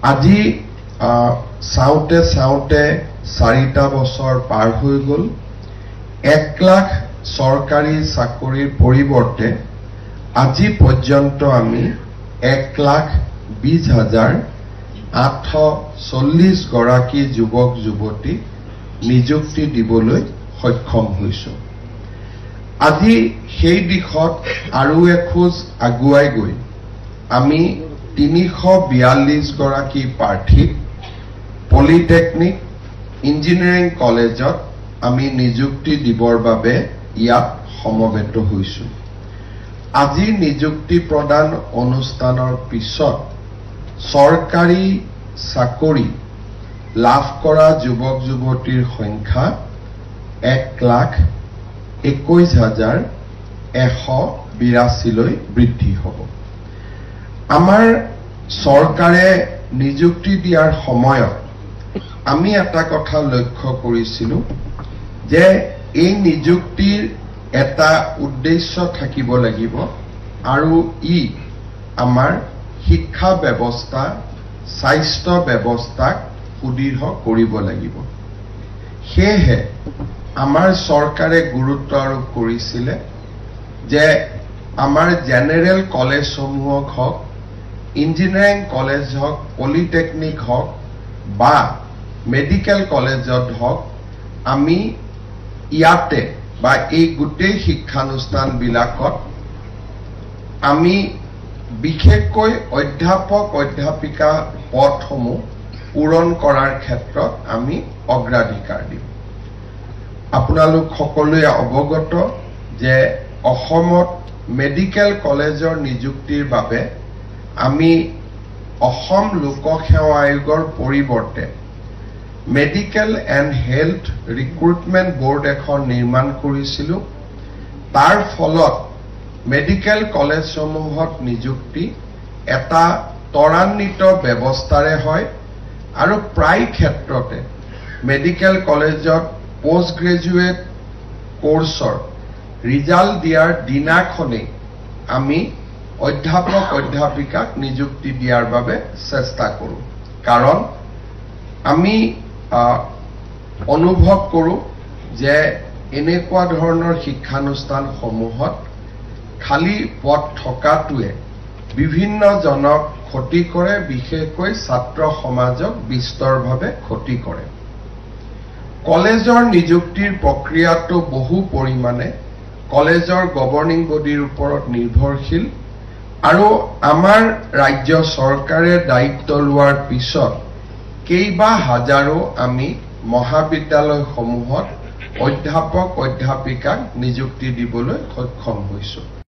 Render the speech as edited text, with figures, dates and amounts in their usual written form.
আজি চাওঁতে চাওঁতে 4টা বছৰ পাৰ হৈ গ'ল। 1 লাখ চৰকাৰী চাকৰিৰ পৰিৱৰ্তে আজি পৰ্যন্ত আমি 1,20,840 গৰাকী যুৱক যুৱতী নিযুক্তি দিবলৈ সক্ষম হৈছো। আজি সেই দিশত আৰু এখোজ আগুৱাই গৈ আমি 342 গৰাকী প্ৰাৰ্থীক পলিটেকনিক ইঞ্জিনিয়াৰিং কলেজত আমি নিযুক্তি দিবৰ বাবে ইয়াত সমবেত হৈছো। আজি নিযুক্তি প্ৰদান অনুষ্ঠানৰ পিছত চৰকাৰী চাকৰি লাভ কৰা যুৱক যুৱতীৰ সংখ্যা 1,21,182 লৈ বৃদ্ধি হ'ব। আমাৰ চৰকাৰে নিযুক্তি দিয়াৰ সময়ত আমি এটা কথা লক্ষ্য কৰিছিলো যে এই নিযুক্তিৰ এটা উদ্দেশ্য থাকিব লাগিব আৰু ই আমাৰ শিক্ষা ব্যৱস্থা স্বাস্থ্য ব্যৱস্থাক সুদৃঢ় কৰিব লাগিব। সেয়েহে আমাৰ চৰকাৰে গুৰুত্ব আৰোপ কৰিছিলে যে আমাৰ জেনেৰেল কলেজসমূহক হওক, ইঞ্জিনিয়াৰিং কলেজ হওক, পলিটেকনিক হওক বা মেডিকেল কলেজত হওক, আমি ইয়াতে বা এই গোটেই শিক্ষানুষ্ঠানবিলাকত আমি বিশেষকৈ অধ্যাপক অধ্যাপিকা পদসমূহ পূৰণ কৰাৰ ক্ষেত্ৰত আমি অগ্ৰাধিকাৰ দিম। আপোনালোক সকলোৱে অৱগত যে অসমত মেডিকেল কলেজৰ নিযুক্তিৰ বাবে আমি অসম লোকসেৱা আয়োগৰ পৰিৱৰ্তে medical and health recruitment board এখন নিৰ্মাণ কৰিছিলো। তাৰ ফলত মেডিকেল কলেজসমূহত নিযুক্তি এটা ত্বৰান্বিত ব্যৱস্থাৰে হয় আৰু প্ৰায় ক্ষেত্ৰতে মেডিকেল কলেজত পোষ্ট গ্ৰেজুৱেট কোৰ্ছৰ ৰিজাল্ট দিয়াৰ দিনাখনেই আমি অধ্যাপক অধ্যাপিকাক নিযুক্তি দিয়াৰ বাবে চেষ্টা কৰোঁ। কাৰণ আমি অনুভৱ কৰোঁ যে এনেকুৱা ধৰণৰ শিক্ষানুষ্ঠানসমূহত খালী পদ থকাটোৱে বিভিন্নজনক ক্ষতি কৰে, বিশেষকৈ ছাত্ৰ সমাজক বিস্তৰভাৱে ক্ষতি কৰে। কলেজৰ নিযুক্তিৰ প্ৰক্ৰিয়াটো বহু পৰিমাণে কলেজৰ গভৰ্নিং বডিৰ ওপৰত নিৰ্ভৰশীল আৰু আমাৰ ৰাজ্য চৰকাৰে দায়িত্ব লোৱাৰ পিছত কেইবা হাজাৰো আমি মহাবিদ্যালয়সমূহত অধ্যাপক অধ্যাপিকাক নিযুক্তি দিবলৈ সক্ষম হৈছো।